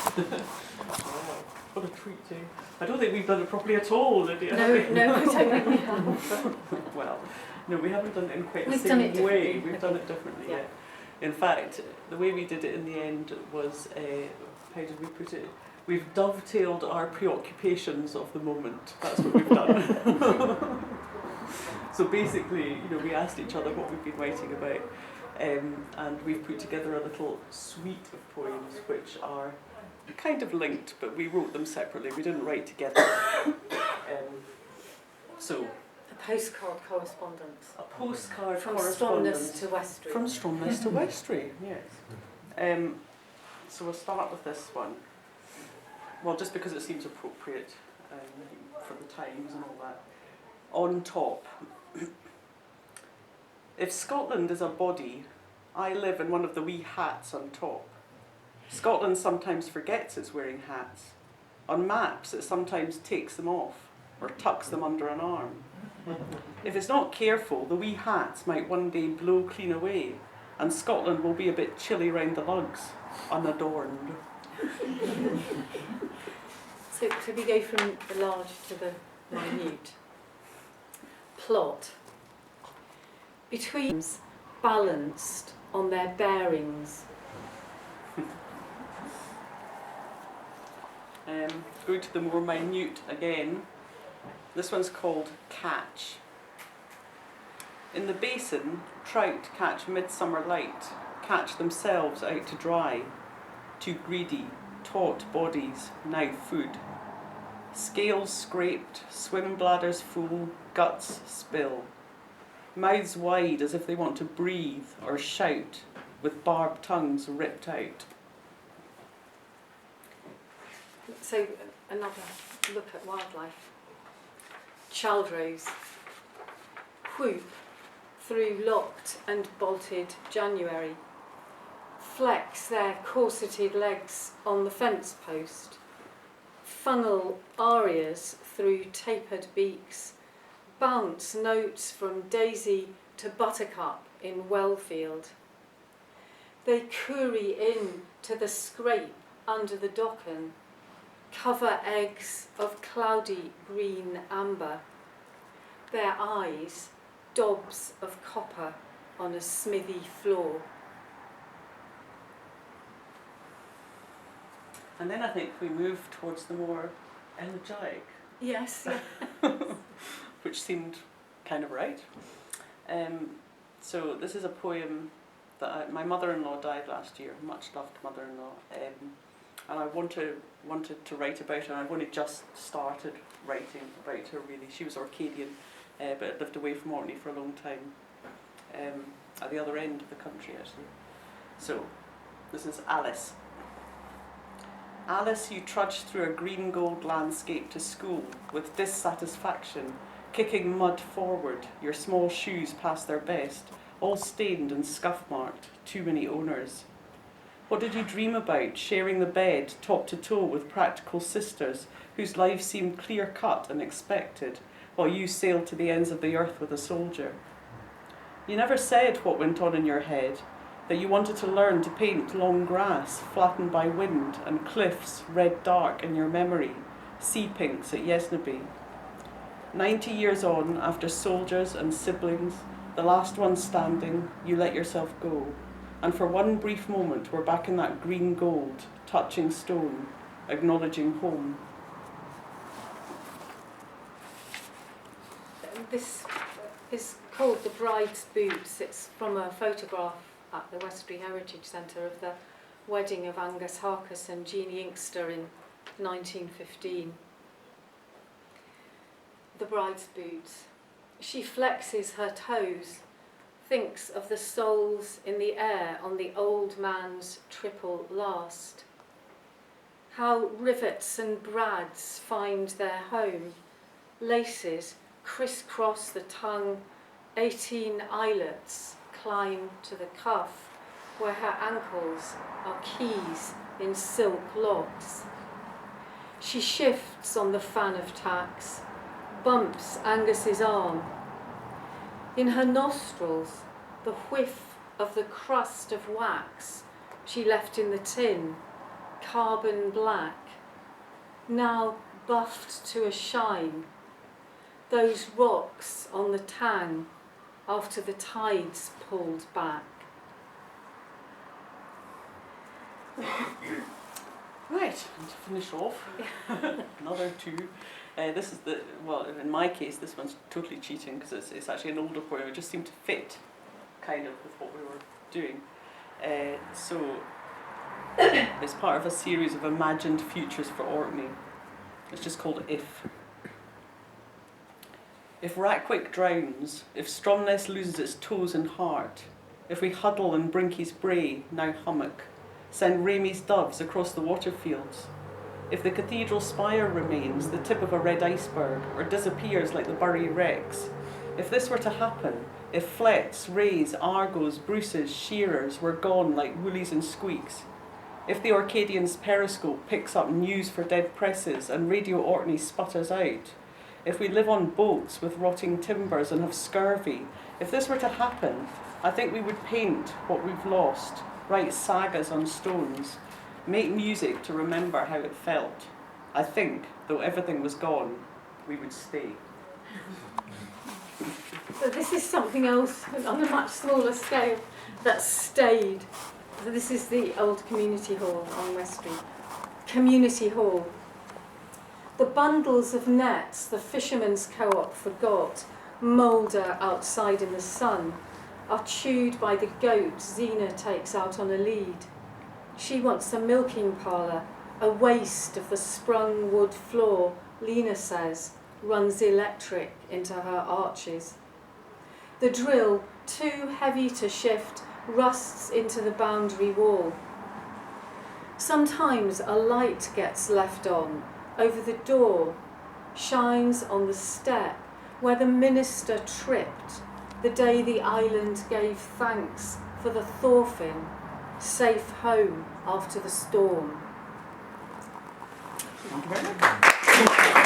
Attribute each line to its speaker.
Speaker 1: Oh, what a treat, eh? I don't think we've done it properly at all, Lydia.
Speaker 2: No, I don't think we have.
Speaker 1: Well, no, we haven't done it in quite the
Speaker 2: We've done it
Speaker 1: same way.
Speaker 2: differently.
Speaker 1: We've done it differently,
Speaker 2: Yeah.
Speaker 1: yeah. In fact, the way we did it in the end was, how did we put it? We've dovetailed our preoccupations of the moment. That's what we've done. So basically, we asked each other what we've been writing about, and we've put together a little suite of poems which are kind of linked, but we wrote them separately. We didn't write together. So
Speaker 2: A postcard correspondence.
Speaker 1: a postcard
Speaker 2: From
Speaker 1: correspondence
Speaker 2: Stromness to Westry.
Speaker 1: from Stromness to Westry, yes. So we'll start with this one. Well, just because it seems appropriate for the times and all that. On top. If Scotland is a body, I live in one of the wee hats on top. Scotland sometimes forgets it's wearing hats. On maps, it sometimes takes them off or tucks them under an arm. If it's not careful, the wee hats might one day blow clean away, and Scotland will be a bit chilly round the lugs, unadorned.
Speaker 2: So we go from the large to the minute. Plot. Between balanced on their bearings.
Speaker 1: Go to the more minute again. This one's called Catch. In the basin, trout catch midsummer light, catch themselves out to dry. Too greedy, taut bodies, now food. Scales scraped, swim bladders full, guts spill. Mouths wide as if they want to breathe or shout, with barbed tongues ripped out.
Speaker 2: So another look at wildlife. Chaldrose. Whoop through locked and bolted January. Flex their corseted legs on the fence post. Funnel arias through tapered beaks. Bounce notes from daisy to buttercup in Wellfield. They curry in to the scrape under the docken. Cover eggs of cloudy green amber. Their eyes, daubs of copper on a smithy floor.
Speaker 1: And then I think we move towards the more elegiac,
Speaker 2: Yes.
Speaker 1: which seemed kind of right. So this is a poem that my mother-in-law died last year, much loved mother-in-law, and I wanted to write about her. I've only just started writing about her really. She was Orcadian, but had lived away from Orkney for a long time, at the other end of the country actually. So this is Alice. Alice, you trudged through a green gold landscape to school with dissatisfaction, kicking mud forward, your small shoes past their best, all stained and scuff-marked, too many owners. What did you dream about, sharing the bed top to toe with practical sisters whose lives seemed clear-cut and expected, while you sailed to the ends of the earth with a soldier? You never said what went on in your head, that you wanted to learn to paint long grass flattened by wind and cliffs red dark in your memory, sea pinks at Yesnaby. 90 years on, after soldiers and siblings, the last one standing, you let yourself go. And for one brief moment, we're back in that green gold, touching stone, acknowledging home.
Speaker 2: This is called The Bride's Boots. It's from a photograph at the Westry Heritage Centre of the wedding of Angus Harkis and Jeanie Inkster in 1915. The bride's boots. She flexes her toes, thinks of the souls in the air on the old man's triple last. How rivets and brads find their home, laces crisscross the tongue, 18 eyelets climb to the cuff, where her ankles are keys in silk locks. She shifts on the fan of tacks, bumps Angus's arm. In her nostrils, the whiff of the crust of wax she left in the tin, carbon black, now buffed to a shine, those rocks on the Tang after the tides pulled back.
Speaker 1: Right, and to finish off, another two. This is well, in my case, this one's totally cheating because it's actually an older poem. It just seemed to fit kind of with what we were doing. So it's part of a series of imagined futures for Orkney. It's just called If. If Rackwick drowns, if Stromness loses its toes and heart, if we huddle in Brinky's brae, now hummock, send Ramie's doves across the waterfields, if the cathedral spire remains the tip of a red iceberg or disappears like the Bury wrecks, if this were to happen, if flets, rays, argos, bruces, shearers were gone like woolies and squeaks, if the Orcadian's periscope picks up news for dead presses and Radio Orkney sputters out, if we live on boats with rotting timbers and have scurvy, if this were to happen, I think we would paint what we've lost, write sagas on stones, make music to remember how it felt. I think, though everything was gone, we would stay.
Speaker 2: So this is something else on a much smaller scale that stayed. So this is the old community hall on West Street. Community hall. The bundles of nets the fishermen's co-op forgot moulder outside in the sun, are chewed by the goat Zena takes out on a lead. She wants a milking parlour, a waste of the sprung wood floor, Lena says, runs electric into her arches. The drill, too heavy to shift, rusts into the boundary wall. Sometimes a light gets left on, over the door, shines on the step where the minister tripped the day the island gave thanks for the Thorfinn, safe home after the storm.
Speaker 1: Thank you very much.